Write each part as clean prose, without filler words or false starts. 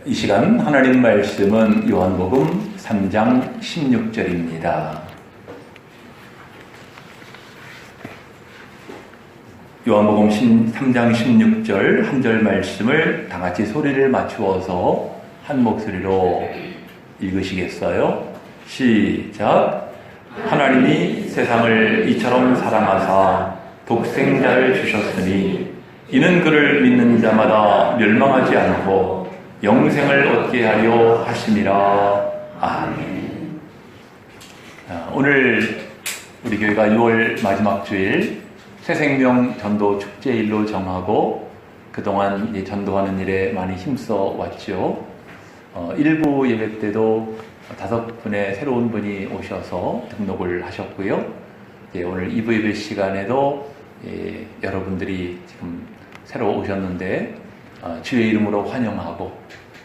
이 시간 하나님 말씀은 요한복음 3장 16절입니다. 요한복음 3장 16절 한 절 말씀을 다 같이 소리를 맞추어서 한 목소리로 읽으시겠어요? 시작! 하나님이 세상을 이처럼 사랑하사 독생자를 주셨으니 이는 그를 믿는 자마다 멸망하지 않고 영생을 얻게 하려 하심이라. 아멘. 오늘 우리 교회가 6월 마지막 주일 새생명 전도 축제일로 정하고 그동안 전도하는 일에 많이 힘써 왔죠. 일부 예배 때도 5분의 새로운 분이 오셔서 등록을 하셨고요. 오늘 2부 예배 시간에도 여러분들이 지금 새로 오셨는데 주의 이름으로 환영하고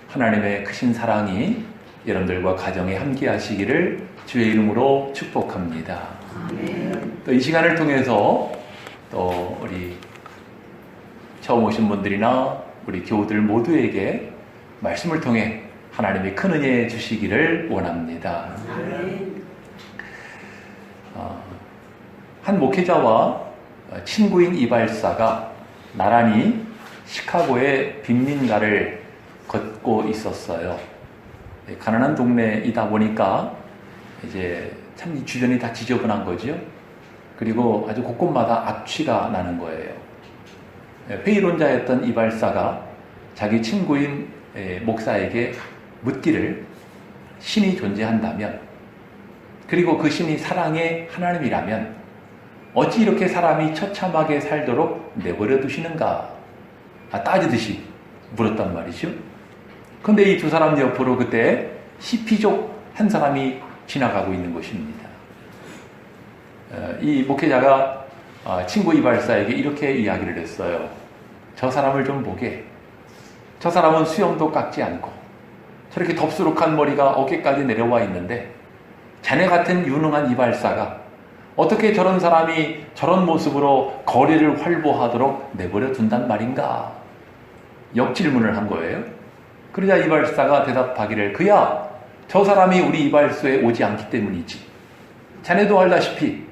하나님의 크신 사랑이 여러분들과 가정에 함께 하시기를 주의 이름으로 축복합니다. 또 이 시간을 통해서 또 우리 처음 오신 분들이나 우리 교우들 모두에게 말씀을 통해 하나님이 큰 은혜 주시기를 원합니다. 한 목회자와 친구인 이발사가 나란히 시카고의 빈민가를 걷고 있었어요. 가난한 동네이다 보니까 이제 참 이 주변이 다 지저분한 거죠. 그리고 아주 곳곳마다 악취가 나는 거예요. 회의론자였던 이발사가 자기 친구인 목사에게 묻기를, 신이 존재한다면, 그리고 그 신이 사랑의 하나님이라면 어찌 이렇게 사람이 처참하게 살도록 내버려 두시는가? 따지듯이 물었단 말이죠. 그런데 이 두 사람 옆으로 그때 히피족 한 사람이 지나가고 있는 것입니다. 이 목회자가 친구 이발사에게 이렇게 이야기를 했어요. 저 사람을 좀 보게. 저 사람은 수염도 깎지 않고 저렇게 덥수룩한 머리가 어깨까지 내려와 있는데 자네 같은 유능한 이발사가 어떻게 저런 사람이 저런 모습으로 거리를 활보하도록 내버려 둔단 말인가? 역질문을 한 거예요. 그러자 이발사가 대답하기를, 그야 저 사람이 우리 이발소에 오지 않기 때문이지. 자네도 알다시피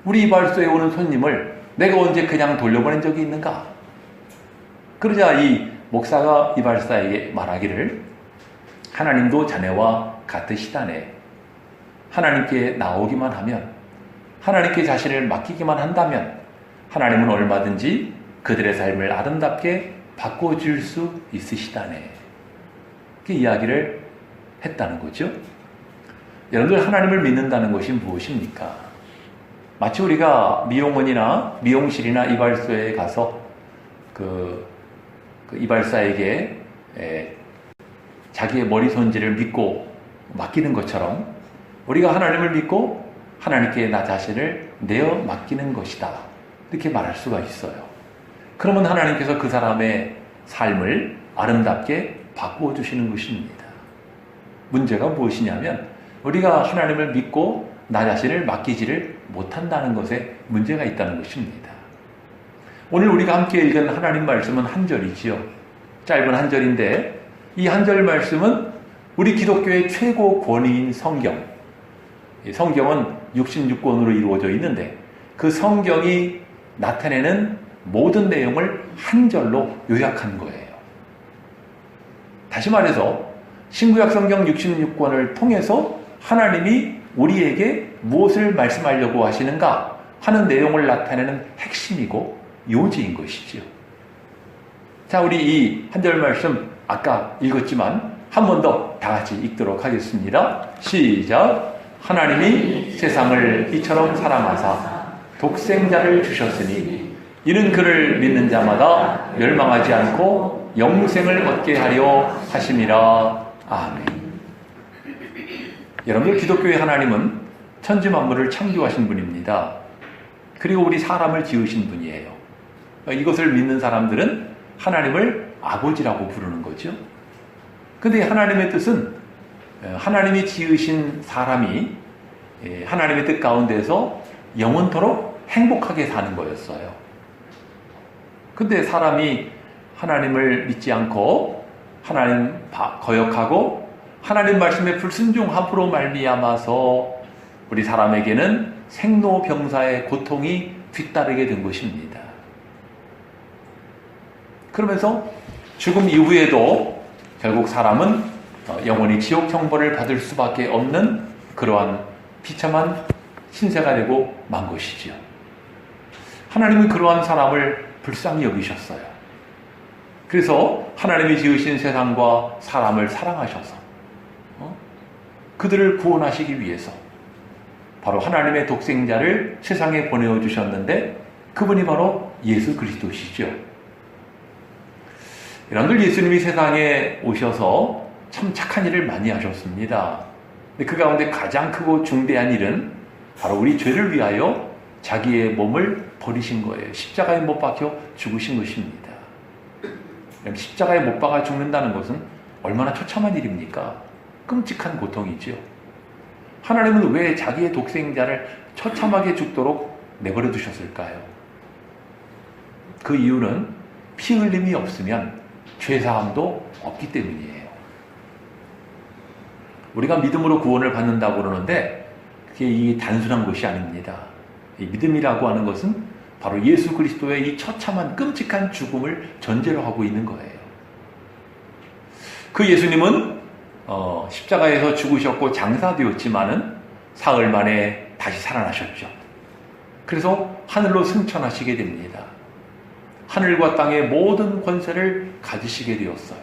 우리 이발소에 오는 손님을 내가 언제 그냥 돌려보낸 적이 있는가? 그러자 이 목사가 이발사에게 말하기를, 하나님도 자네와 같으시다네. 하나님께 나오기만 하면, 하나님께 자신을 맡기기만 한다면 하나님은 얼마든지 그들의 삶을 아름답게 바꿔줄 수 있으시다네. 그 이야기를 했다는 거죠. 여러분들, 하나님을 믿는다는 것이 무엇입니까? 마치 우리가 미용원이나 미용실이나 이발소에 가서 그 이발사에게 자기의 머리 손질을 믿고 맡기는 것처럼 우리가 하나님을 믿고 하나님께 나 자신을 내어 맡기는 것이다, 이렇게 말할 수가 있어요. 그러면 하나님께서 그 사람의 삶을 아름답게 바꾸어주시는 것입니다. 문제가 무엇이냐면 우리가 하나님을 믿고 나 자신을 맡기지를 못한다는 것에 문제가 있다는 것입니다. 오늘 우리가 함께 읽은 하나님 말씀은 한 절이지요. 짧은 한 절인데 이 한 절 말씀은 우리 기독교의 최고 권위인 성경, 성경은 66권으로 이루어져 있는데 그 성경이 나타내는 모든 내용을 한 절로 요약한 거예요. 다시 말해서 신구약 성경 66권을 통해서 하나님이 우리에게 무엇을 말씀하려고 하시는가 하는 내용을 나타내는 핵심이고 요지인 것이죠. 자, 우리 이 한 절 말씀 아까 읽었지만 한 번 더 다 같이 읽도록 하겠습니다. 시작! 하나님이 세상을 이처럼 사랑하사 독생자를 주셨으니 이는 그를 믿는 자마다 멸망하지 않고 영생을 얻게 하려 하심이라. 아멘. 여러분들, 기독교의 하나님은 천지 만물을 창조하신 분입니다. 그리고 우리 사람을 지으신 분이에요. 이것을 믿는 사람들은 하나님을 아버지라고 부르는 거죠. 근데 하나님의 뜻은 하나님이 지으신 사람이 하나님의 뜻 가운데서 영원토록 행복하게 사는 거였어요. 근데 사람이 하나님을 믿지 않고 하나님 거역하고 하나님 말씀에 불순종함으로 말미암아서 우리 사람에게는 생로병사의 고통이 뒤따르게 된 것입니다. 그러면서 죽음 이후에도 결국 사람은 영원히 지옥 형벌을 받을 수밖에 없는 그러한 비참한 신세가 되고 만 것이지요. 하나님은 그러한 사람을 불쌍히 여기셨어요. 그래서 하나님이 지으신 세상과 사람을 사랑하셔서 그들을 구원하시기 위해서 바로 하나님의 독생자를 세상에 보내어 주셨는데 그분이 바로 예수 그리스도시죠. 여러분들, 예수님이 세상에 오셔서 참 착한 일을 많이 하셨습니다. 근데 그 가운데 가장 크고 중대한 일은 바로 우리 죄를 위하여 자기의 몸을 버리신 거예요. 십자가에 못 박혀 죽으신 것입니다. 십자가에 못 박아 죽는다는 것은 얼마나 처참한 일입니까? 끔찍한 고통이지요. 하나님은 왜 자기의 독생자를 처참하게 죽도록 내버려 두셨을까요? 그 이유는 피 흘림이 없으면 죄사함도 없기 때문이에요. 우리가 믿음으로 구원을 받는다고 그러는데 그게 이 단순한 것이 아닙니다. 이 믿음이라고 하는 것은 바로 예수 그리스도의 이 처참한 끔찍한 죽음을 전제로 하고 있는 거예요. 그 예수님은 십자가에서 죽으셨고 장사되었지만은 사흘 만에 다시 살아나셨죠. 그래서 하늘로 승천하시게 됩니다. 하늘과 땅의 모든 권세를 가지시게 되었어요.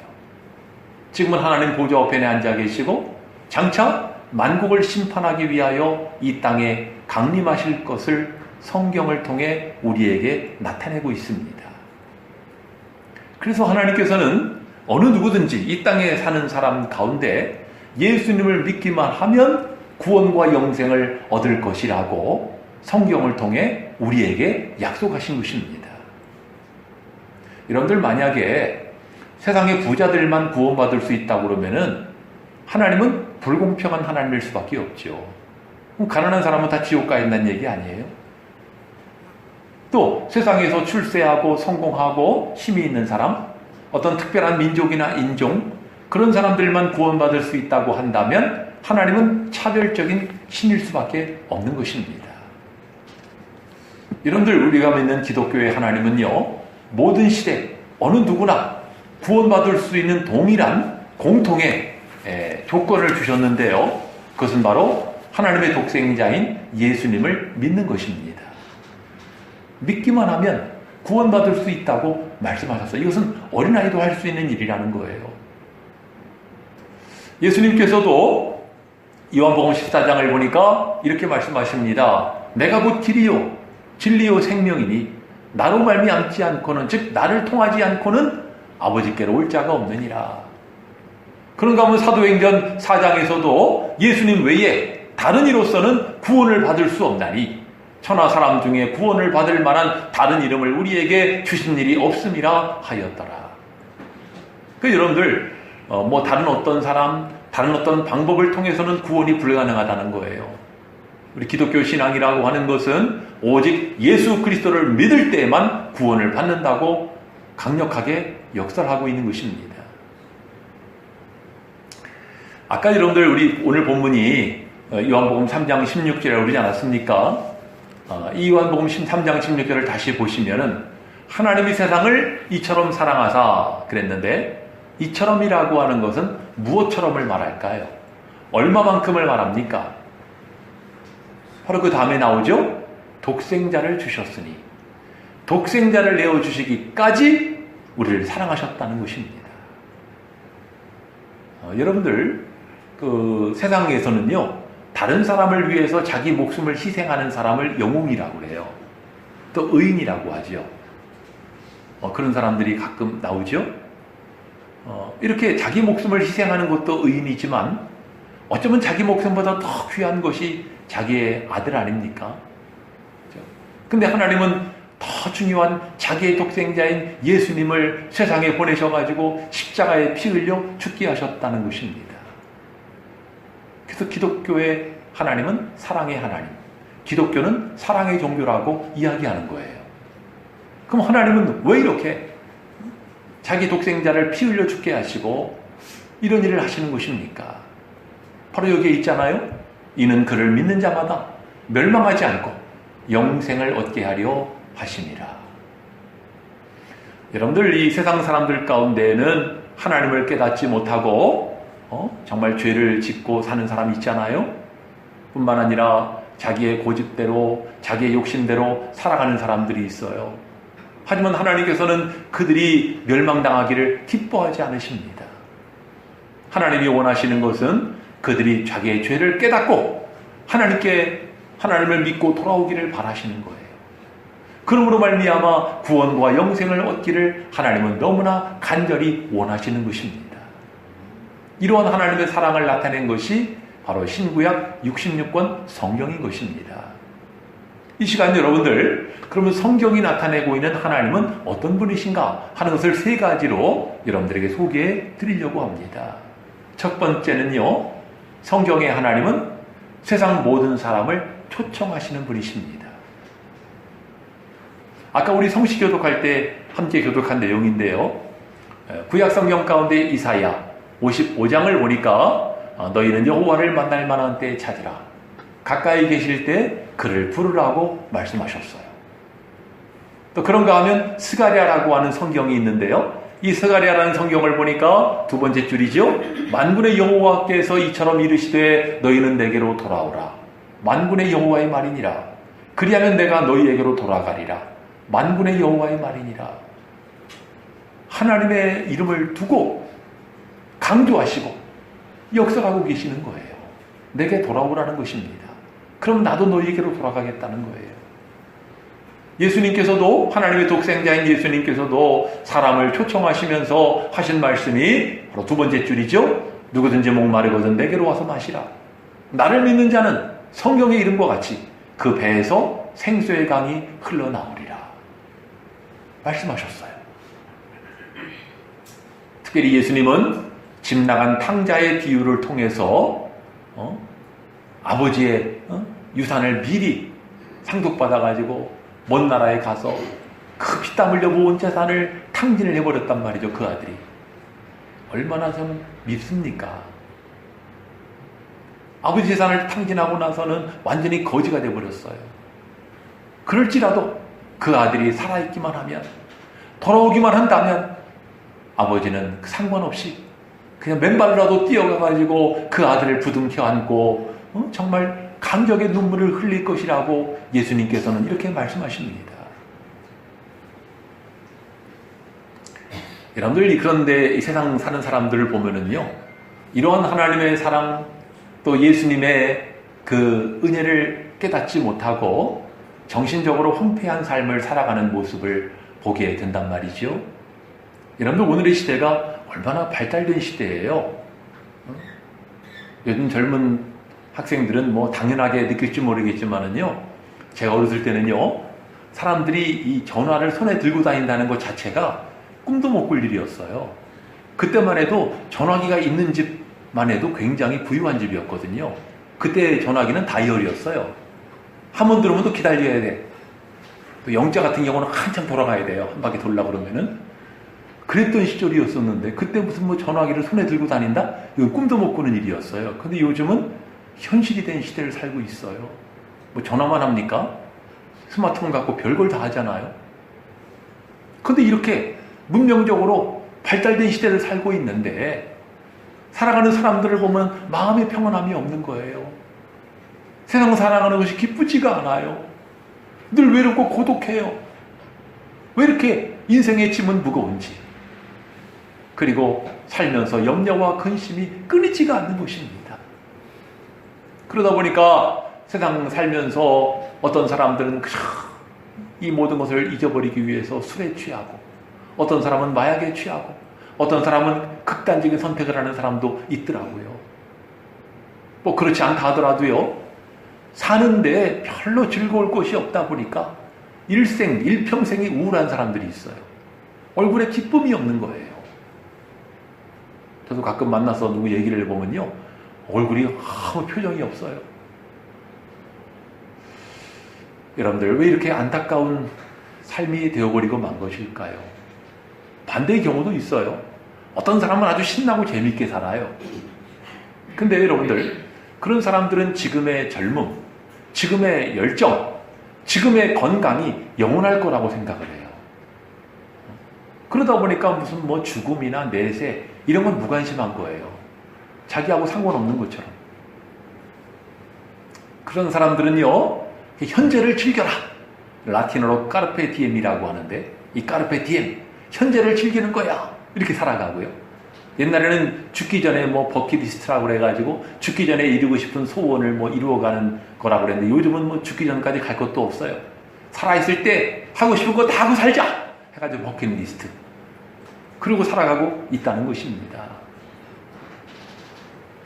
지금은 하나님 보좌 우편에 앉아 계시고 장차 만국을 심판하기 위하여 이 땅에 강림하실 것을 성경을 통해 우리에게 나타내고 있습니다. 그래서 하나님께서는 어느 누구든지 이 땅에 사는 사람 가운데 예수님을 믿기만 하면 구원과 영생을 얻을 것이라고 성경을 통해 우리에게 약속하신 것입니다. 여러분들, 만약에 세상의 부자들만 구원받을 수 있다고 그러면은 하나님은 불공평한 하나님일 수밖에 없죠. 그럼 가난한 사람은 다 지옥 가 있는 얘기 아니에요? 또 세상에서 출세하고 성공하고 힘이 있는 사람, 어떤 특별한 민족이나 인종, 그런 사람들만 구원받을 수 있다고 한다면 하나님은 차별적인 신일 수밖에 없는 것입니다. 여러분들, 우리가 믿는 기독교의 하나님은요, 모든 시대 어느 누구나 구원받을 수 있는 동일한 공통의 조건을 주셨는데요, 그것은 바로 하나님의 독생자인 예수님을 믿는 것입니다. 믿기만 하면 구원받을 수 있다고 말씀하셨어요. 이것은 어린아이도 할 수 있는 일이라는 거예요. 예수님께서도 요한복음 14장을 보니까 이렇게 말씀하십니다. 내가 곧 길이요 진리요 생명이니 나로 말미암지 않고는, 즉 나를 통하지 않고는 아버지께로 올 자가 없느니라. 그런가 하면 사도행전 4장에서도 예수님 외에 다른 이로서는 구원을 받을 수 없나니 천하 사람 중에 구원을 받을 만한 다른 이름을 우리에게 주신 일이 없음이라 하였더라. 그 여러분들, 다른 어떤 사람, 다른 어떤 방법을 통해서는 구원이 불가능하다는 거예요. 우리 기독교 신앙이라고 하는 것은 오직 예수 그리스도를 믿을 때에만 구원을 받는다고 강력하게 역설하고 있는 것입니다. 아까 여러분들, 우리 오늘 본문이 요한복음 3장 16절에 오르지 않았습니까? 이 요한복음 3장 16절을 다시 보시면은 하나님이 세상을 이처럼 사랑하사 그랬는데, 이처럼이라고 하는 것은 무엇처럼을 말할까요? 얼마만큼을 말합니까? 바로 그 다음에 나오죠? 독생자를 주셨으니, 독생자를 내어주시기까지 우리를 사랑하셨다는 것입니다. 여러분들, 그 세상에서는요, 다른 사람을 위해서 자기 목숨을 희생하는 사람을 영웅이라고 그래요. 또 의인이라고 하죠. 그런 사람들이 가끔 나오죠. 이렇게 자기 목숨을 희생하는 것도 의인이지만 어쩌면 자기 목숨보다 더 귀한 것이 자기의 아들 아닙니까? 근데 하나님은 더 중요한 자기의 독생자인 예수님을 세상에 보내셔가지고 십자가에 피 흘려 죽게 하셨다는 것입니다. 그래서 기독교의 하나님은 사랑의 하나님, 기독교는 사랑의 종교라고 이야기하는 거예요. 그럼 하나님은 왜 이렇게 자기 독생자를 피 흘려 죽게 하시고 이런 일을 하시는 것입니까? 바로 여기에 있잖아요. 이는 그를 믿는 자마다 멸망하지 않고 영생을 얻게 하려 하심이라. 여러분들, 이 세상 사람들 가운데에는 하나님을 깨닫지 못하고 정말 죄를 짓고 사는 사람이 있잖아요. 뿐만 아니라 자기의 고집대로, 자기의 욕심대로 살아가는 사람들이 있어요. 하지만 하나님께서는 그들이 멸망당하기를 기뻐하지 않으십니다. 하나님이 원하시는 것은 그들이 자기의 죄를 깨닫고 하나님을 믿고 돌아오기를 바라시는 거예요. 그러므로 말미암아 구원과 영생을 얻기를 하나님은 너무나 간절히 원하시는 것입니다. 이러한 하나님의 사랑을 나타낸 것이 바로 신구약 66권 성경인 것입니다. 이 시간 여러분들, 그러면 성경이 나타내고 있는 하나님은 어떤 분이신가 하는 것을 세 가지로 여러분들에게 소개해 드리려고 합니다. 첫 번째는요, 성경의 하나님은 세상 모든 사람을 초청하시는 분이십니다. 아까 우리 성시 교독할 때 함께 교독한 내용인데요. 구약 성경 가운데 이사야 55장을 보니까 너희는 여호와를 만날 만한 때에 찾으라. 가까이 계실 때 그를 부르라고 말씀하셨어요. 또 그런가 하면 스가랴라고 하는 성경이 있는데요. 이 스가랴라는 성경을 보니까 두 번째 줄이죠. 만군의 여호와께서 이처럼 이르시되 너희는 내게로 돌아오라. 만군의 여호와의 말이니라. 그리하면 내가 너희에게로 돌아가리라. 만군의 여호와의 말이니라. 하나님의 이름을 두고 강조하시고 역사하고 계시는 거예요. 내게 돌아오라는 것입니다. 그럼 나도 너희에게로 돌아가겠다는 거예요. 예수님께서도, 하나님의 독생자인 예수님께서도 사람을 초청하시면서 하신 말씀이 바로 두 번째 줄이죠. 누구든지 목마르거든 내게로 와서 마시라. 나를 믿는 자는 성경의 이름과 같이 그 배에서 생수의 강이 흘러나오리라 말씀하셨어요. 특별히 예수님은 집 나간 탕자의 비유를 통해서 아버지의 유산을 미리 상속받아가지고 먼 나라에 가서 그 피땀 흘려 모은 재산을 탕진을 해버렸단 말이죠. 그 아들이. 얼마나 좀 밉습니까? 아버지 재산을 탕진하고 나서는 완전히 거지가 돼버렸어요. 그럴지라도 그 아들이 살아있기만 하면, 돌아오기만 한다면 아버지는 상관없이 그냥 맨발로라도 뛰어가가지고 그 아들을 부둥켜 안고 정말 감격의 눈물을 흘릴 것이라고 예수님께서는 이렇게 말씀하십니다. 여러분들, 그런데 이 세상 사는 사람들을 보면은요, 이러한 하나님의 사랑, 또 예수님의 그 은혜를 깨닫지 못하고 정신적으로 황폐한 삶을 살아가는 모습을 보게 된단 말이죠. 여러분들, 오늘의 시대가 얼마나 발달된 시대예요. 요즘 젊은 학생들은 뭐 당연하게 느낄지 모르겠지만은요, 제가 어렸을 때는요, 사람들이 이 전화를 손에 들고 다닌다는 것 자체가 꿈도 못 꿀 일이었어요. 그때만 해도 전화기가 있는 집만 해도 굉장히 부유한 집이었거든요. 그때 전화기는 다이얼이었어요. 한 번 들으면 또 기다려야 돼. 또 영자 같은 경우는 한참 돌아가야 돼요. 한 바퀴 돌려고 그러면은. 그랬던 시절이었었는데, 그때 무슨 뭐 전화기를 손에 들고 다닌다? 이건 꿈도 못 꾸는 일이었어요. 근데 요즘은 현실이 된 시대를 살고 있어요. 뭐 전화만 합니까? 스마트폰 갖고 별걸 다 하잖아요. 근데 이렇게 문명적으로 발달된 시대를 살고 있는데 살아가는 사람들을 보면 마음의 평안함이 없는 거예요. 세상 살아가는 것이 기쁘지가 않아요. 늘 외롭고 고독해요. 왜 이렇게 인생의 짐은 무거운지. 그리고 살면서 염려와 근심이 끊이지가 않는 것입니다. 그러다 보니까 세상 살면서 어떤 사람들은 이 모든 것을 잊어버리기 위해서 술에 취하고, 어떤 사람은 마약에 취하고, 어떤 사람은 극단적인 선택을 하는 사람도 있더라고요. 뭐 그렇지 않다 하더라도요, 사는데 별로 즐거울 것이 없다 보니까 일평생이 우울한 사람들이 있어요. 얼굴에 기쁨이 없는 거예요. 저도 가끔 만나서 누구 얘기를 해보면요, 얼굴이 아무 표정이 없어요. 여러분들, 왜 이렇게 안타까운 삶이 되어버리고 만 것일까요? 반대의 경우도 있어요. 어떤 사람은 아주 신나고 재밌게 살아요. 근데 여러분들, 그런 사람들은 지금의 젊음, 지금의 열정, 지금의 건강이 영원할 거라고 생각을 해요. 그러다 보니까 무슨 뭐 죽음이나 내세 이런 건 무관심한 거예요. 자기하고 상관없는 것처럼. 그런 사람들은요, 현재를 즐겨라. 라틴어로 까르페 디엠이라고 하는데, 이 까르페 디엠, 현재를 즐기는 거야. 이렇게 살아가고요. 옛날에는 죽기 전에 뭐 버킷리스트라고 그래가지고 죽기 전에 이루고 싶은 소원을 뭐 이루어가는 거라고 그랬는데, 요즘은 뭐 죽기 전까지 갈 것도 없어요. 살아있을 때 하고 싶은 거 다 하고 살자 해가지고 버킷리스트. 그러고 살아가고 있다는 것입니다.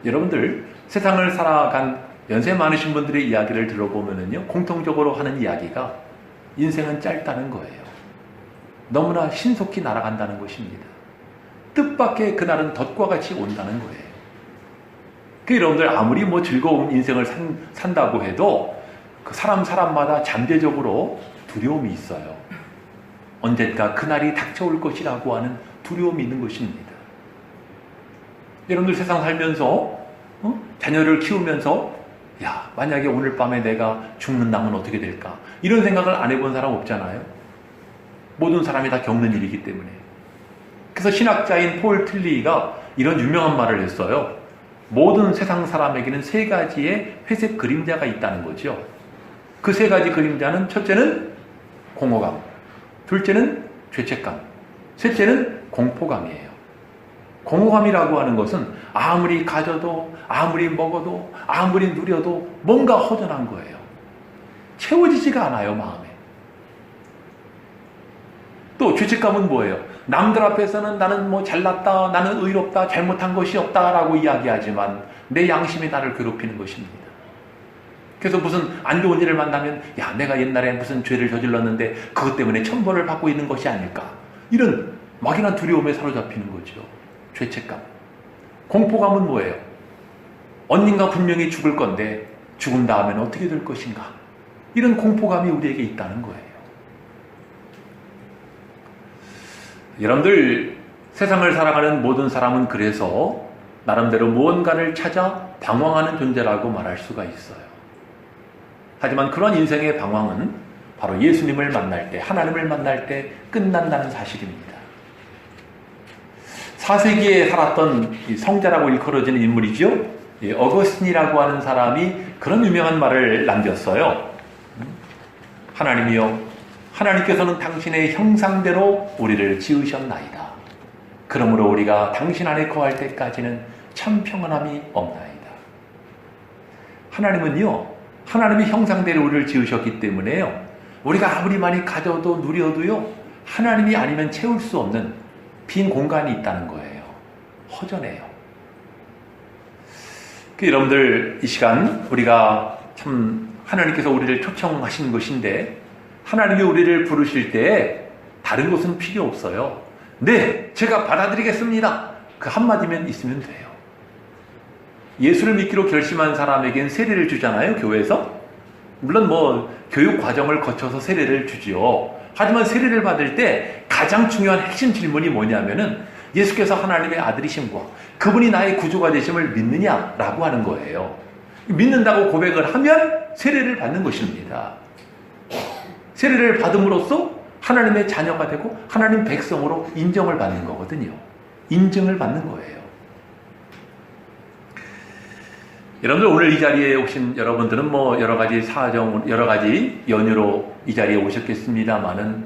여러분들, 세상을 살아간 연세 많으신 분들의 이야기를 들어보면요, 공통적으로 하는 이야기가 인생은 짧다는 거예요. 너무나 신속히 날아간다는 것입니다. 뜻밖의 그날은 덫과 같이 온다는 거예요. 그 여러분들, 아무리 뭐 즐거운 인생을 산다고 해도 그 사람마다 잠재적으로 두려움이 있어요. 언젠가 그날이 닥쳐올 것이라고 하는 두려움이 있는 것입니다. 여러분들, 세상 살면서 자녀를 키우면서 야, 만약에 오늘 밤에 내가 죽는다면 어떻게 될까? 이런 생각을 안 해본 사람 없잖아요. 모든 사람이 다 겪는 일이기 때문에. 그래서 신학자인 폴 틸리가 이런 유명한 말을 했어요. 모든 세상 사람에게는 세 가지의 회색 그림자가 있다는 거죠. 그 세 가지 그림자는, 첫째는 공허감, 둘째는 죄책감, 셋째는 공포감이에요. 공허감이라고 하는 것은 아무리 가져도, 아무리 먹어도, 아무리 누려도 뭔가 허전한 거예요. 채워지지가 않아요, 마음에. 또 죄책감은 뭐예요? 남들 앞에서는 나는 뭐 잘났다, 나는 의롭다, 잘못한 것이 없다라고 이야기하지만 내 양심이 나를 괴롭히는 것입니다. 그래서 무슨 안 좋은 일을 만나면 야, 내가 옛날에 무슨 죄를 저질렀는데 그것 때문에 천벌을 받고 있는 것이 아닐까, 이런 막연한 두려움에 사로잡히는 거죠. 죄책감. 공포감은 뭐예요? 언젠가 분명히 죽을 건데 죽은 다음에는 어떻게 될 것인가, 이런 공포감이 우리에게 있다는 거예요. 여러분들, 세상을 살아가는 모든 사람은 그래서 나름대로 무언가를 찾아 방황하는 존재라고 말할 수가 있어요. 하지만 그런 인생의 방황은 바로 예수님을 만날 때, 하나님을 만날 때 끝난다는 사실입니다. 4세기에 살았던 성자라고 일컬어지는 인물이죠. 어거스틴이라고 하는 사람이 그런 유명한 말을 남겼어요. 하나님이여, 하나님께서는 당신의 형상대로 우리를 지으셨나이다. 그러므로 우리가 당신 안에 거할 때까지는 참 평안함이 없나이다. 하나님은요, 하나님의 형상대로 우리를 지으셨기 때문에요, 우리가 아무리 많이 가져도 누려도요, 하나님이 아니면 채울 수 없는 빈 공간이 있다는 거예요. 허전해요. 여러분들, 이 시간 우리가 참 하나님께서 우리를 초청하신 것인데, 하나님이 우리를 부르실 때 다른 것은 필요 없어요. 네, 제가 받아들이겠습니다. 그 한마디면 있으면 돼요. 예수를 믿기로 결심한 사람에겐 세례를 주잖아요, 교회에서. 물론 뭐 교육 과정을 거쳐서 세례를 주지요. 하지만 세례를 받을 때 가장 중요한 핵심 질문이 뭐냐면은 예수께서 하나님의 아들이심과 그분이 나의 구주가 되심을 믿느냐라고 하는 거예요. 믿는다고 고백을 하면 세례를 받는 것입니다. 세례를 받음으로써 하나님의 자녀가 되고 하나님 백성으로 인정을 받는 거거든요. 인증을 받는 거예요. 여러분들, 오늘 이 자리에 오신 여러분들은 뭐 여러 가지 사정, 여러 가지 연유로 이 자리에 오셨겠습니다만은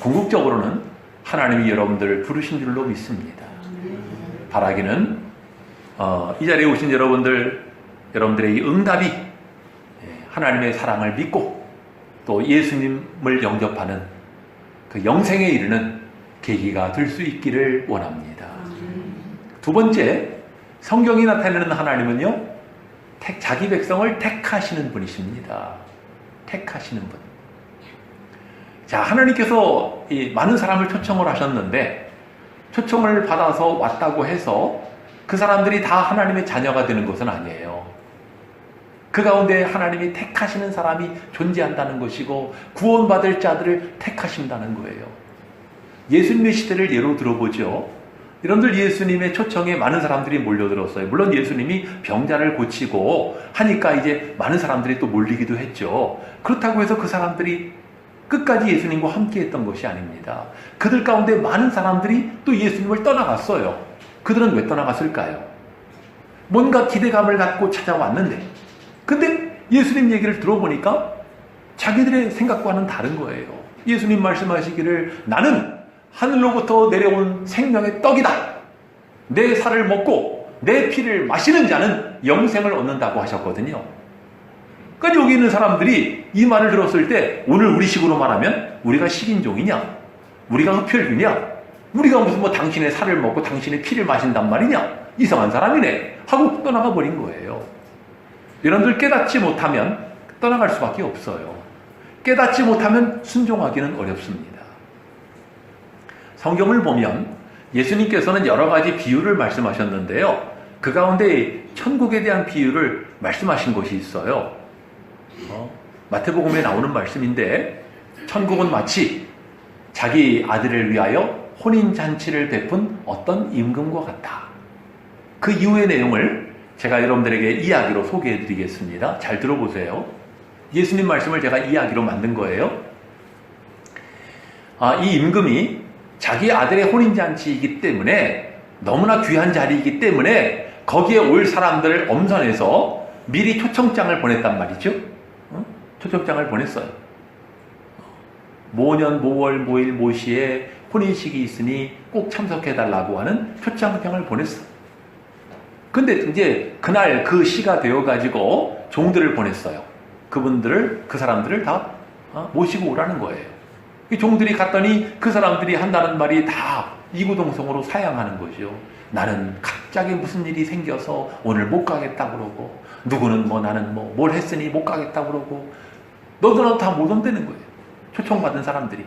궁극적으로는 하나님이 여러분들을 부르신 줄로 믿습니다. 바라기는 이 자리에 오신 여러분들의 이 응답이 하나님의 사랑을 믿고 또 예수님을 영접하는 그 영생에 이르는 계기가 될 수 있기를 원합니다. 두 번째, 성경이 나타내는 하나님은요, 자기 백성을 택하시는 분이십니다. 택하시는 분. 자, 하나님께서 이 많은 사람을 초청을 하셨는데, 초청을 받아서 왔다고 해서 그 사람들이 다 하나님의 자녀가 되는 것은 아니에요. 그 가운데 하나님이 택하시는 사람이 존재한다는 것이고 구원받을 자들을 택하신다는 거예요. 예수님의 시대를 예로 들어보죠. 여러분들 예수님의 초청에 많은 사람들이 몰려들었어요. 물론 예수님이 병자를 고치고 하니까 이제 많은 사람들이 또 몰리기도 했죠. 그렇다고 해서 그 사람들이 끝까지 예수님과 함께 했던 것이 아닙니다. 그들 가운데 많은 사람들이 또 예수님을 떠나갔어요. 그들은 왜 떠나갔을까요? 뭔가 기대감을 갖고 찾아왔는데, 근데 예수님 얘기를 들어보니까 자기들의 생각과는 다른 거예요. 예수님 말씀하시기를 나는 하늘로부터 내려온 생명의 떡이다. 내 살을 먹고 내 피를 마시는 자는 영생을 얻는다고 하셨거든요. 그러니까 여기 있는 사람들이 이 말을 들었을 때 오늘 우리식으로 말하면 우리가 식인종이냐? 우리가 흡혈귀냐? 우리가 무슨 뭐 당신의 살을 먹고 당신의 피를 마신단 말이냐? 이상한 사람이네 하고 떠나가 버린 거예요. 여러분들 깨닫지 못하면 떠나갈 수밖에 없어요. 깨닫지 못하면 순종하기는 어렵습니다. 성경을 보면 예수님께서는 여러 가지 비유를 말씀하셨는데요. 그 가운데 천국에 대한 비유를 말씀하신 것이 있어요. 마태복음에 나오는 말씀인데 천국은 마치 자기 아들을 위하여 혼인잔치를 베푼 어떤 임금과 같다. 그 이후의 내용을 제가 여러분들에게 이야기로 소개해 드리겠습니다. 잘 들어보세요. 예수님 말씀을 제가 이야기로 만든 거예요. 이 임금이 자기 아들의 혼인잔치이기 때문에 너무나 귀한 자리이기 때문에 거기에 올 사람들을 엄선해서 미리 초청장을 보냈단 말이죠. 초청장을 보냈어요. 모년 모월 모일 모시에 혼인식이 있으니 꼭 참석해달라고 하는 초청장을 보냈어. 근데 이제 그날 그 시가 되어가지고 종들을 보냈어요. 그 사람들을 다 모시고 오라는 거예요. 이 종들이 갔더니 그 사람들이 한다는 말이 다 이구동성으로 사양하는 거죠. 나는 갑자기 무슨 일이 생겨서 오늘 못 가겠다 그러고, 누구는 뭐 나는 뭐 뭘 했으니 못 가겠다 그러고, 너들은 다 못 온다는 거예요. 초청받은 사람들이.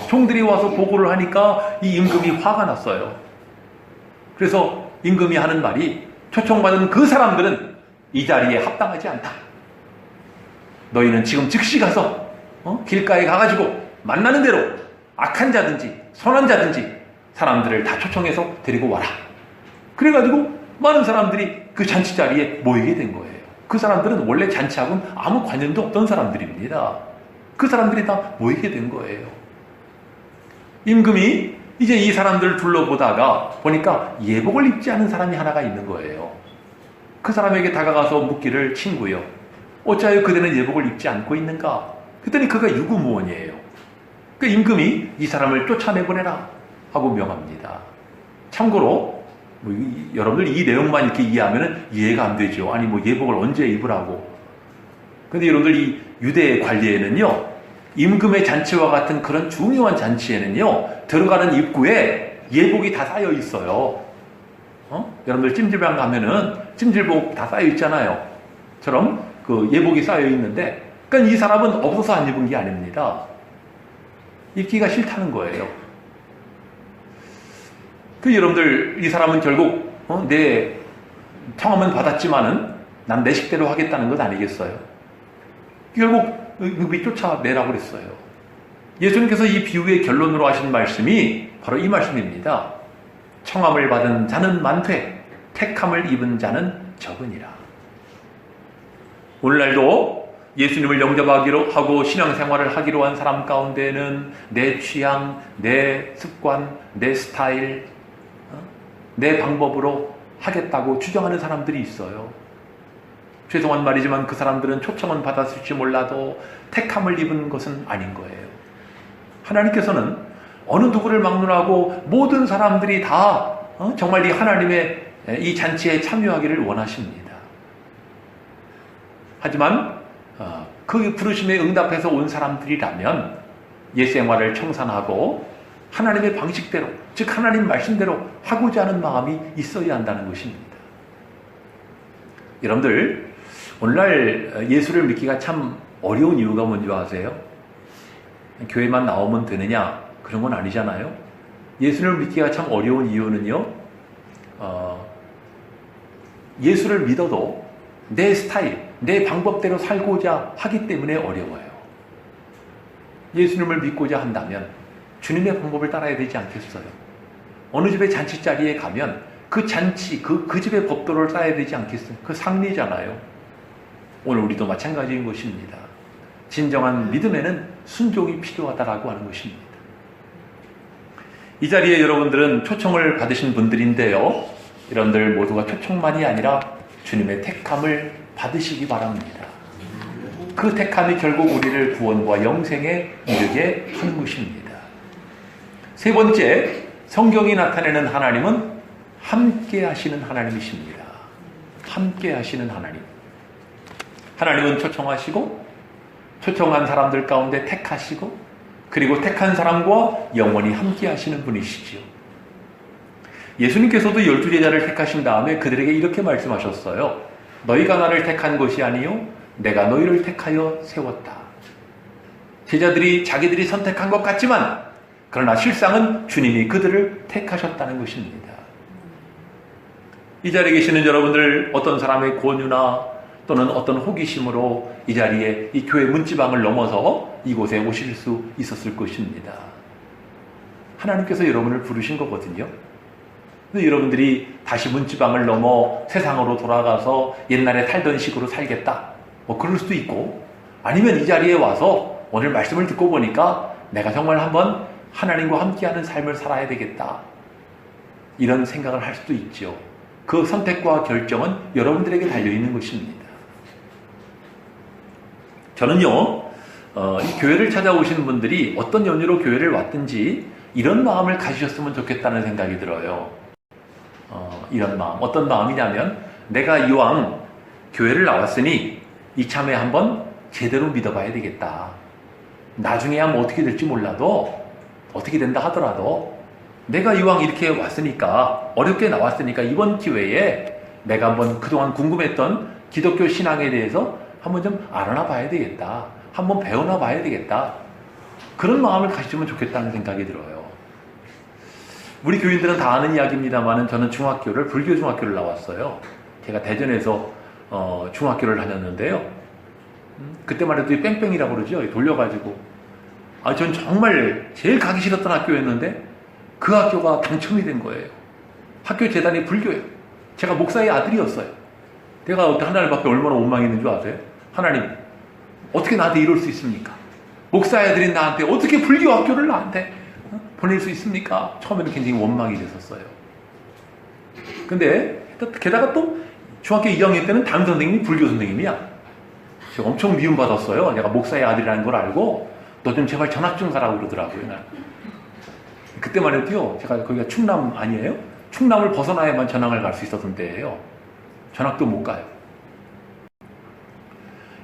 종들이 와서 보고를 하니까 이 임금이 화가 났어요. 그래서 임금이 하는 말이, 초청받은 그 사람들은 이 자리에 합당하지 않다. 너희는 지금 즉시 가서 길가에 가가지고 만나는 대로 악한 자든지 선한 자든지 사람들을 다 초청해서 데리고 와라. 그래가지고 많은 사람들이 그 잔치 자리에 모이게 된 거예요. 그 사람들은 원래 잔치하고는 아무 관련도 없던 사람들입니다. 그 사람들이 다 모이게 된 거예요. 임금이 이제 이 사람들을 둘러보다가 보니까 예복을 입지 않은 사람이 하나가 있는 거예요. 그 사람에게 다가가서 묻기를, 친구요, 어찌하여 그대는 예복을 입지 않고 있는가? 그랬더니 그가 유구무원이에요. 그 임금이 이 사람을 쫓아내보내라 하고 명합니다. 참고로 여러분들 이 내용만 이렇게 이해하면 이해가 안 되죠. 아니 뭐 예복을 언제 입으라고. 근데 여러분들 이 유대 관리에는요, 임금의 잔치와 같은 그런 중요한 잔치에는요, 들어가는 입구에 예복이 다 쌓여 있어요. 여러분들 찜질방 가면은 찜질복 다 쌓여 있잖아요. 처럼 그 예복이 쌓여 있는데, 그러니까 이 사람은 없어서 안 입은 게 아닙니다. 입기가 싫다는 거예요. 그 여러분들, 이 사람은 결국 내 청함은 받았지만은 난 내 식대로 하겠다는 것 아니겠어요? 결국 임금이 쫓아내라고 그랬어요. 예수님께서 이 비유의 결론으로 하신 말씀이 바로 이 말씀입니다. 청함을 받은 자는 많되 택함을 입은 자는 적으니라. 오늘날도 예수님을 영접하기로 하고 신앙생활을 하기로 한 사람 가운데는 내 취향, 내 습관, 내 스타일, 내 방법으로 하겠다고 주장하는 사람들이 있어요. 죄송한 말이지만 그 사람들은 초청은 받았을지 몰라도 택함을 입은 것은 아닌 거예요. 하나님께서는 어느 누구를 막론하고 모든 사람들이 다 정말 이 하나님의 이 잔치에 참여하기를 원하십니다. 하지만 그 부르심에 응답해서 온 사람들이라면 옛 생활을 청산하고 하나님의 방식대로, 즉 하나님 말씀대로 하고자 하는 마음이 있어야 한다는 것입니다. 여러분들, 오늘날 예수를 믿기가 참 어려운 이유가 뭔지 아세요? 교회만 나오면 되느냐? 그런 건 아니잖아요. 예수를 믿기가 참 어려운 이유는요, 예수를 믿어도 내 스타일, 내 방법대로 살고자 하기 때문에 어려워요. 예수님을 믿고자 한다면 주님의 방법을 따라야 되지 않겠어요? 어느 집의 잔치 자리에 가면 그 잔치, 그 집의 법도를 따라야 되지 않겠어요? 그 상례잖아요. 오늘 우리도 마찬가지인 것입니다. 진정한 믿음에는 순종이 필요하다라고 하는 것입니다. 이 자리에 여러분들은 초청을 받으신 분들인데요. 여러분들 모두가 초청만이 아니라 주님의 택함을 받으시기 바랍니다. 그 택함이 결국 우리를 구원과 영생에 이르게 하는 것입니다. 세 번째, 성경이 나타내는 하나님은 함께 하시는 하나님이십니다. 함께 하시는 하나님. 하나님은 초청하시고 초청한 사람들 가운데 택하시고 그리고 택한 사람과 영원히 함께 하시는 분이시죠. 예수님께서도 12제자를 택하신 다음에 그들에게 이렇게 말씀하셨어요. 너희가 나를 택한 것이 아니요 내가 너희를 택하여 세웠다. 제자들이 자기들이 선택한 것 같지만 그러나 실상은 주님이 그들을 택하셨다는 것입니다. 이 자리에 계시는 여러분들 어떤 사람의 권유나 또는 어떤 호기심으로 이 자리에 이 교회 문지방을 넘어서 이곳에 오실 수 있었을 것입니다. 하나님께서 여러분을 부르신 거거든요. 근데 여러분들이 다시 문지방을 넘어 세상으로 돌아가서 옛날에 살던 식으로 살겠다. 뭐 그럴 수도 있고 아니면 이 자리에 와서 오늘 말씀을 듣고 보니까 내가 정말 한번 하나님과 함께하는 삶을 살아야 되겠다. 이런 생각을 할 수도 있죠. 그 선택과 결정은 여러분들에게 달려있는 것입니다. 저는요, 이 교회를 찾아오신 분들이 어떤 연유로 교회를 왔든지 이런 마음을 가지셨으면 좋겠다는 생각이 들어요. 이런 마음. 어떤 마음이냐면 내가 이왕 교회를 나왔으니 이참에 한번 제대로 믿어봐야 되겠다. 나중에야 뭐 어떻게 될지 몰라도 어떻게 된다 하더라도 내가 이왕 이렇게 왔으니까 어렵게 나왔으니까 이번 기회에 내가 한번 그동안 궁금했던 기독교 신앙에 대해서 한번 좀 알아나 봐야 되겠다. 한번 배워나 봐야 되겠다. 그런 마음을 가지시면 좋겠다는 생각이 들어요. 우리 교인들은 다 아는 이야기입니다만 저는 불교 중학교를 나왔어요. 제가 대전에서 중학교를 다녔는데요. 그때만 해도 뺑뺑이라고 그러죠. 돌려가지고. 전 정말 제일 가기 싫었던 학교였는데 그 학교가 당첨이 된 거예요. 학교 재단이 불교예요. 제가 목사의 아들이었어요. 내가 하나님 밖에 얼마나 원망했는 줄 아세요? 하나님, 어떻게 나한테 이럴 수 있습니까? 목사의 아들인 나한테 어떻게 불교 학교를 나한테 보낼 수 있습니까? 처음에는 굉장히 원망이 됐었어요. 근데 게다가 또 중학교 2학년 때는 담임 선생님이 불교 선생님이야. 제가 엄청 미움받았어요. 내가 목사의 아들이라는 걸 알고 너 좀 제발 전학 좀 가라고 그러더라고요. 그때만 해도요. 제가 거기가 충남 아니에요? 충남을 벗어나야만 전학을 갈 수 있었던 때예요. 전학도 못 가요.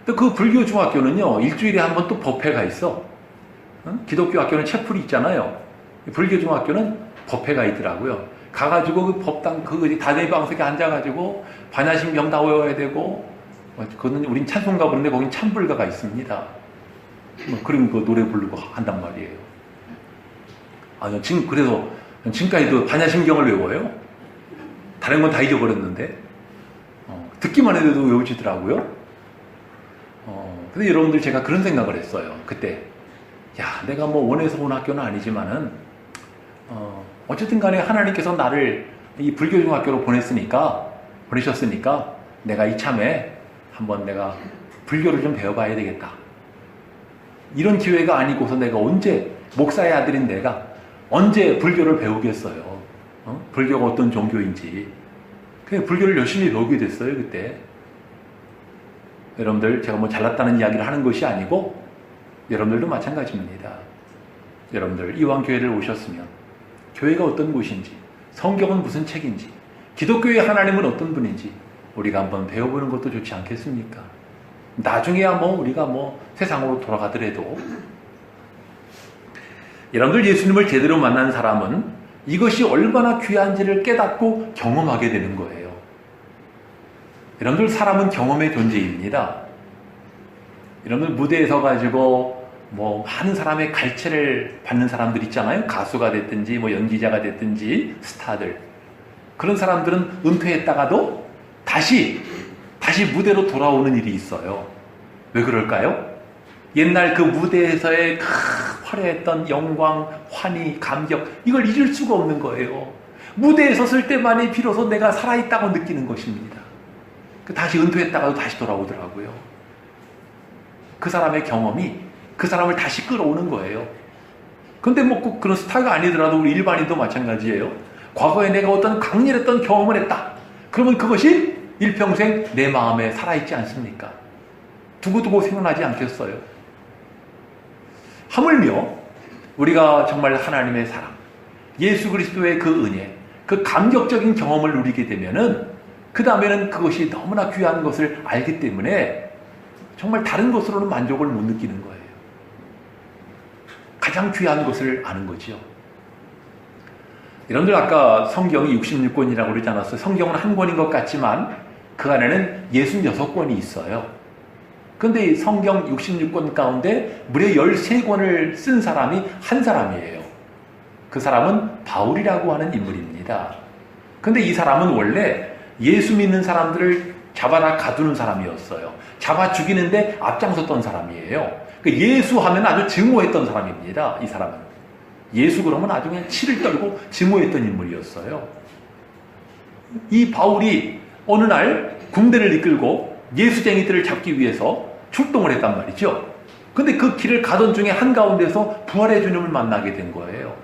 또 그 불교 중학교는요. 일주일에 한 번 또 법회가 있어. 기독교 학교는 채플이 있잖아요. 불교 중학교는 법회가 있더라고요. 가가지고 그 법당 다대미 방석에 앉아가지고 반야심경 다 외워야 되고 그거는 우린 찬송가 부르는데 거긴 참불가가 있습니다. 그런 거 노래 부르고 한단 말이에요. 그래서 지금까지도 반야심경을 외워요. 다른 건 다 잊어버렸는데 듣기만 해도 외워지더라고요. 근데 여러분들 제가 그런 생각을 했어요. 그때 내가 뭐 원해서 온 학교는 아니지만은 어쨌든 간에 하나님께서 나를 이 불교중학교로 보내셨으니까 내가 이참에 한번 내가 불교를 좀 배워봐야 되겠다. 이런 기회가 아니고서 내가 언제 목사의 아들인 내가 언제 불교를 배우겠어요. 불교가 어떤 종교인지. 그냥 불교를 열심히 배우게 됐어요. 그때. 여러분들 제가 뭐 잘났다는 이야기를 하는 것이 아니고 여러분들도 마찬가지입니다. 여러분들 이왕 교회를 오셨으면 교회가 어떤 곳인지, 성경은 무슨 책인지, 기독교의 하나님은 어떤 분인지 우리가 한번 배워보는 것도 좋지 않겠습니까? 나중에야 우리가 세상으로 돌아가더라도 여러분들 예수님을 제대로 만난 사람은 이것이 얼마나 귀한지를 깨닫고 경험하게 되는 거예요. 여러분들 사람은 경험의 존재입니다. 여러분들 무대에 서가지고 많은 사람의 갈채를 받는 사람들 있잖아요. 가수가 됐든지 연기자가 됐든지 스타들. 그런 사람들은 은퇴했다가도 다시 무대로 돌아오는 일이 있어요. 왜 그럴까요? 옛날 그 무대에서의 화려했던 영광, 환희, 감격, 이걸 잊을 수가 없는 거예요. 무대에 섰을 때만이 비로소 내가 살아있다고 느끼는 것입니다. 다시 은퇴했다가도 다시 돌아오더라고요. 그 사람의 경험이 그 사람을 다시 끌어오는 거예요. 근데 뭐 꼭 그런 스타가 아니더라도 우리 일반인도 마찬가지예요. 과거에 내가 어떤 강렬했던 경험을 했다. 그러면 그것이 일평생 내 마음에 살아있지 않습니까? 두고두고 생각나지 않겠어요? 하물며 우리가 정말 하나님의 사랑, 예수 그리스도의 그 은혜, 그 감격적인 경험을 누리게 되면은 그 다음에는 그것이 너무나 귀한 것을 알기 때문에 정말 다른 것으로는 만족을 못 느끼는 거예요. 가장 귀한 것을 아는 거죠. 여러분들 아까 성경이 66권이라고 그러지 않았어요? 성경은 한 권인 것 같지만 그 안에는 66권이 있어요. 근데 이 성경 66권 가운데 무려 13권을 쓴 사람이 한 사람이에요. 그 사람은 바울이라고 하는 인물입니다. 근데 이 사람은 원래 예수 믿는 사람들을 잡아다 가두는 사람이었어요. 잡아 죽이는데 앞장섰던 사람이에요. 예수 하면 아주 증오했던 사람입니다. 이 사람은. 예수 그러면 아주 그냥 치를 떨고 증오했던 인물이었어요. 이 바울이 어느 날 군대를 이끌고 예수쟁이들을 잡기 위해서 출동을 했단 말이죠. 근데 그 길을 가던 중에 한가운데서 부활의 주님을 만나게 된 거예요.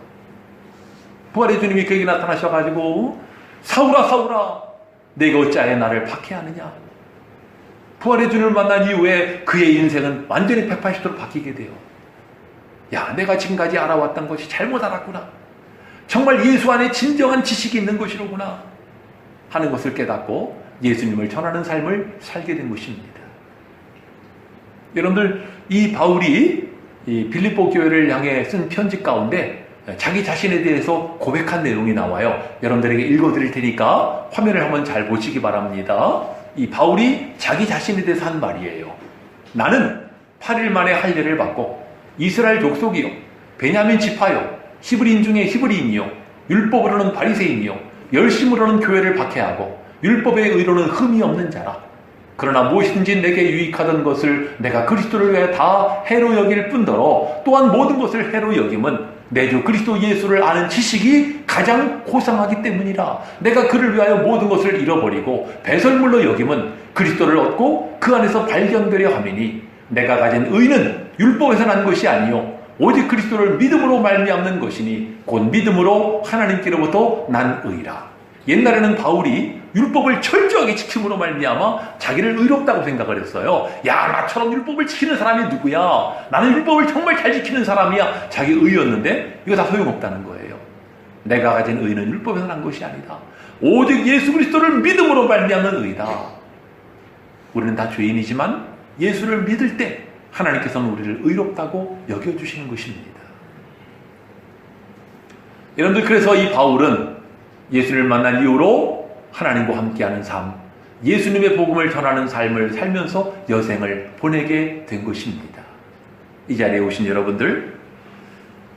부활의 주님이 그에게 나타나셔가지고 사울아 사울아 내가 어찌하여 나를 박해하느냐. 부활의 주님을 만난 이후에 그의 인생은 완전히 180도로 바뀌게 돼요. 야, 내가 지금까지 알아왔던 것이 잘못 알았구나. 정말 예수 안에 진정한 지식이 있는 것이로구나 하는 것을 깨닫고 예수님을 전하는 삶을 살게 된 것입니다. 여러분들, 이 바울이 이 빌립보 교회를 향해 쓴 편지 가운데 자기 자신에 대해서 고백한 내용이 나와요. 여러분들에게 읽어드릴 테니까 화면을 한번 잘 보시기 바랍니다. 이 바울이 자기 자신에 대해서 한 말이에요. 나는 8일 만에 할례를 받고 이스라엘 족속이요 베냐민 지파요 히브리인 중에 히브리인이요 율법으로는 바리새인이요 열심으로는 교회를 박해하고 율법의 의로는 흠이 없는 자라. 그러나 무엇이든지 내게 유익하던 것을 내가 그리스도를 위해 다 해로 여길 뿐더러 또한 모든 것을 해로 여김은 내 주 그리스도 예수를 아는 지식이 가장 고상하기 때문이라. 내가 그를 위하여 모든 것을 잃어버리고 배설물로 여김은 그리스도를 얻고 그 안에서 발견되려 함이니 내가 가진 의는 율법에서 난 것이 아니요 오직 그리스도를 믿음으로 말미암는 것이니 곧 믿음으로 하나님께로부터 난 의라. 옛날에는 바울이 율법을 철저하게 지킴으로 말미암아 자기를 의롭다고 생각을 했어요. 야, 나처럼 율법을 지키는 사람이 누구야? 나는 율법을 정말 잘 지키는 사람이야. 자기 의였는데 이거 다 소용없다는 거예요. 내가 가진 의는 율법에서 난 것이 아니다. 오직 예수 그리스도를 믿음으로 말미암는 의다. 우리는 다 죄인이지만 예수를 믿을 때 하나님께서는 우리를 의롭다고 여겨주시는 것입니다. 여러분들, 그래서 이 바울은 예수를 만난 이후로 하나님과 함께하는 삶, 예수님의 복음을 전하는 삶을 살면서 여생을 보내게 된 것입니다. 이 자리에 오신 여러분들,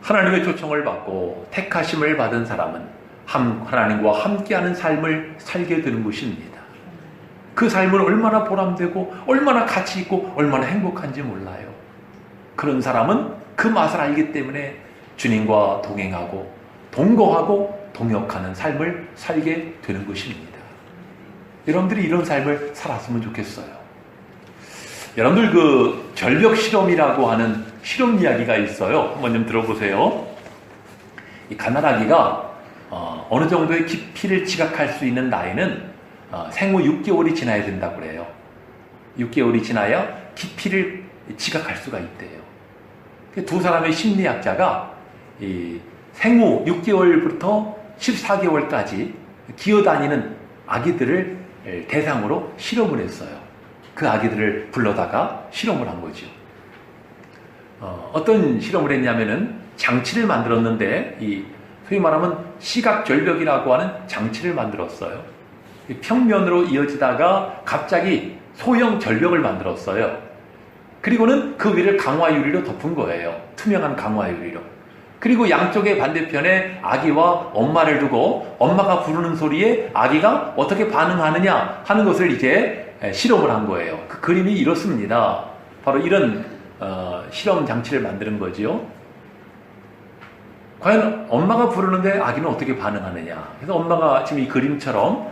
하나님의 초청을 받고 택하심을 받은 사람은 하나님과 함께하는 삶을 살게 되는 것입니다. 그 삶은 얼마나 보람되고 얼마나 가치 있고 얼마나 행복한지 몰라요. 그런 사람은 그 맛을 알기 때문에 주님과 동행하고 동거하고 동역하는 삶을 살게 되는 것입니다. 여러분들이 이런 삶을 살았으면 좋겠어요. 여러분들, 그 절벽 실험이라고 하는 실험 이야기가 있어요. 한번 좀 들어보세요. 이 가나다기가 어느 정도의 깊이를 지각할 수 있는 나이는 생후 6개월이 지나야 된다고 그래요. 6개월이 지나야 깊이를 지각할 수가 있대요. 두 사람의 심리학자가 이 생후 6개월부터 14개월까지 기어다니는 아기들을 대상으로 실험을 했어요. 그 아기들을 불러다가 실험을 한 거죠. 어떤 실험을 했냐면은 장치를 만들었는데, 이 소위 말하면 시각절벽이라고 하는 장치를 만들었어요. 평면으로 이어지다가 갑자기 소형 절벽을 만들었어요. 그리고는 그 위를 강화유리로 덮은 거예요. 투명한 강화유리로. 그리고 양쪽의 반대편에 아기와 엄마를 두고 엄마가 부르는 소리에 아기가 어떻게 반응하느냐 하는 것을 이제 실험을 한 거예요. 그 그림이 이렇습니다. 바로 이런 실험 장치를 만드는 거죠. 과연 엄마가 부르는데 아기는 어떻게 반응하느냐. 그래서 엄마가 지금 이 그림처럼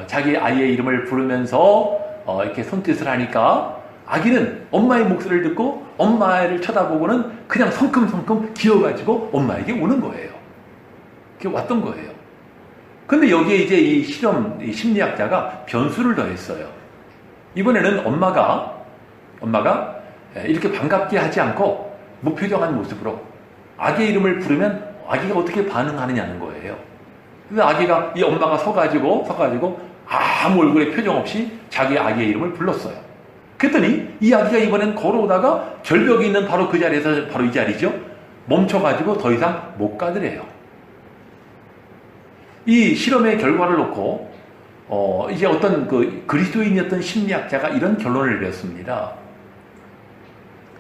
자기 아이의 이름을 부르면서 이렇게 손짓을 하니까 아기는 엄마의 목소리를 듣고 엄마를 쳐다보고는 그냥 성큼성큼 기어가지고 엄마에게 오는 거예요. 그게 왔던 거예요. 근데 여기에 이제 이 심리학자가 변수를 더했어요. 이번에는 엄마가 이렇게 반갑게 하지 않고 무표정한 모습으로 아기의 이름을 부르면 아기가 어떻게 반응하느냐는 거예요. 그래서 아기가 이 엄마가 서가지고 아무 얼굴에 표정 없이 자기 아기의 이름을 불렀어요. 그랬더니 이 아기가 이번엔 걸어오다가 절벽이 있는 바로 그 자리에서 바로 이 자리죠. 멈춰가지고 더 이상 못 가더래요. 이 실험의 결과를 놓고 이제 어떤 그 그리스도인이었던 심리학자가 이런 결론을 내렸습니다.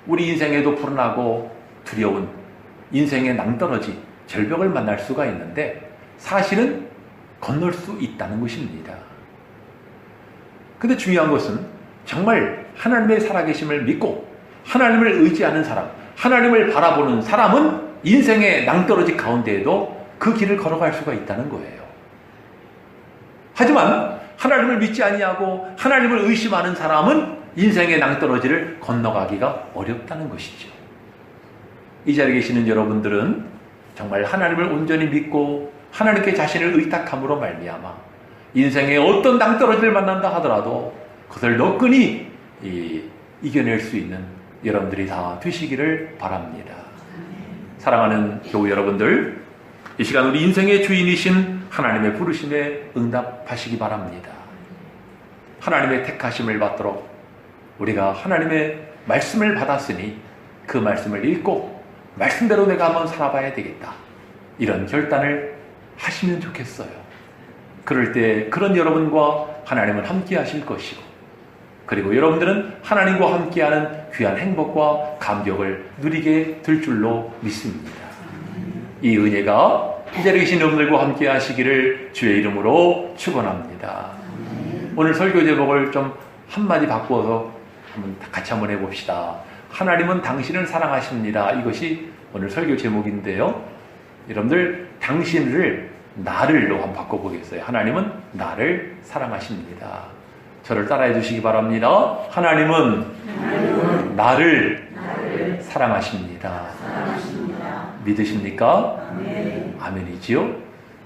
우리 인생에도 불안하고 두려운 인생의 낭떠러지, 절벽을 만날 수가 있는데 사실은 건널 수 있다는 것입니다. 근데 중요한 것은 정말 하나님의 살아계심을 믿고 하나님을 의지하는 사람, 하나님을 바라보는 사람은 인생의 낭떠러지 가운데에도 그 길을 걸어갈 수가 있다는 거예요. 하지만 하나님을 믿지 아니하고 하나님을 의심하는 사람은 인생의 낭떠러지를 건너가기가 어렵다는 것이죠. 이 자리에 계시는 여러분들은 정말 하나님을 온전히 믿고 하나님께 자신을 의탁함으로 말미암아 인생의 어떤 낭떠러지를 만난다 하더라도 그것을 너끈히 이겨낼 수 있는 여러분들이 다 되시기를 바랍니다. 사랑하는 교우 여러분들, 이 시간 우리 인생의 주인이신 하나님의 부르심에 응답하시기 바랍니다. 하나님의 택하심을 받도록 우리가 하나님의 말씀을 받았으니 그 말씀을 읽고 말씀대로 내가 한번 살아봐야 되겠다, 이런 결단을 하시면 좋겠어요. 그럴 때 그런 여러분과 하나님은 함께 하실 것이고, 그리고 여러분들은 하나님과 함께하는 귀한 행복과 감격을 누리게 될 줄로 믿습니다. 이 은혜가 이 자리에 계신 여러분들과 함께 하시기를 주의 이름으로 축원합니다. 오늘 설교 제목을 좀 한마디 바꾸어서 같이 한번 해봅시다. 하나님은 당신을 사랑하십니다. 이것이 오늘 설교 제목인데요. 여러분들, 당신을 나를로 한번 바꿔보겠어요. 하나님은 나를 사랑하십니다. 저를 따라해 주시기 바랍니다. 하나님은 나를 사랑하십니다. 믿으십니까? 아멘이지요?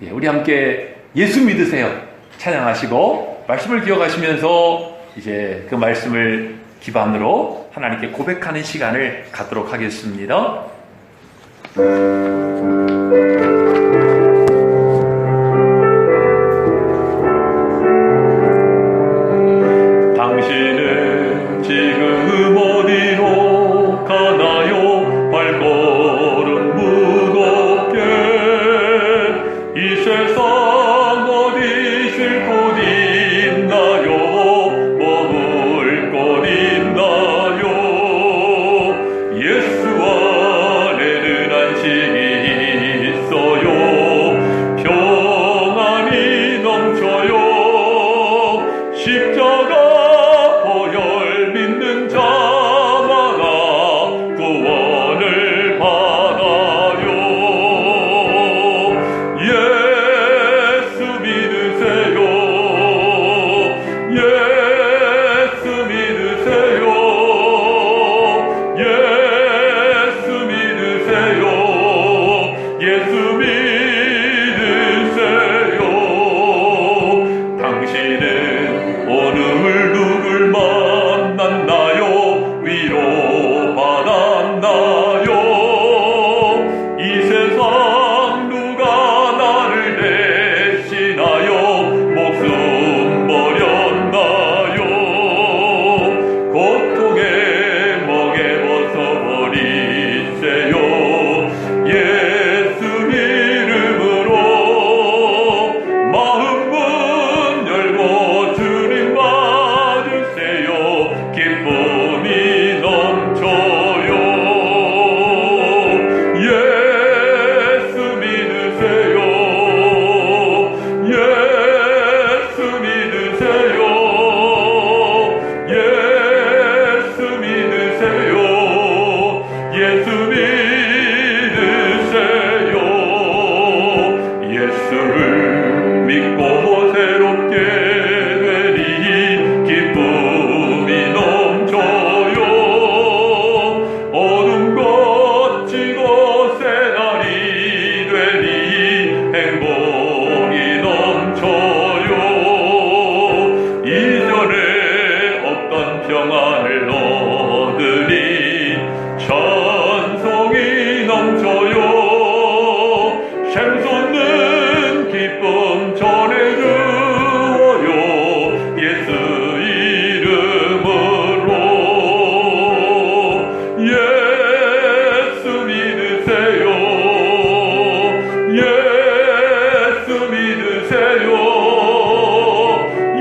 예, 우리 함께 예수 믿으세요 찬양하시고 말씀을 기억하시면서 이제 그 말씀을 기반으로 하나님께 고백하는 시간을 갖도록 하겠습니다. 당신은 지금 어디로 가나요? 발걸음 무겁게 이 세상 어디 쉴 곳 있나요? 머물 곳 있나요? 예수 안에는 안식이 있어요. 평안이 넘쳐요. 십자가 보혈 믿는 자마다 구원을 받아요.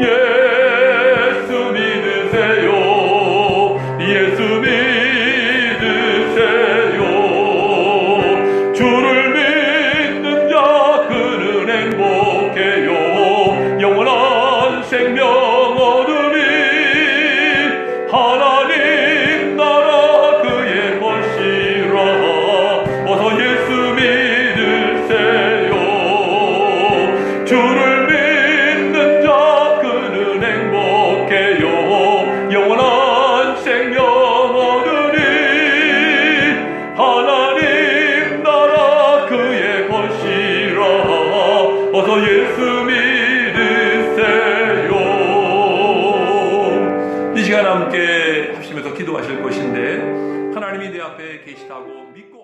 예수 믿으세요. 예수 믿으세요. 주를 믿는 자 그는 행복해요. 영원한 생명 얻으리. 하나님 나라 그의 것이라. 어서 예수 믿으세요. 주를 믿는 자 그는 행복해요. 영원한 생명 얻으리. 하나님 나라 그의 것이라. 어서 예수 믿으세요. 이 시간 함께 하시면서 기도하실 것인데, 하나님이 내 앞에 계시다고 믿고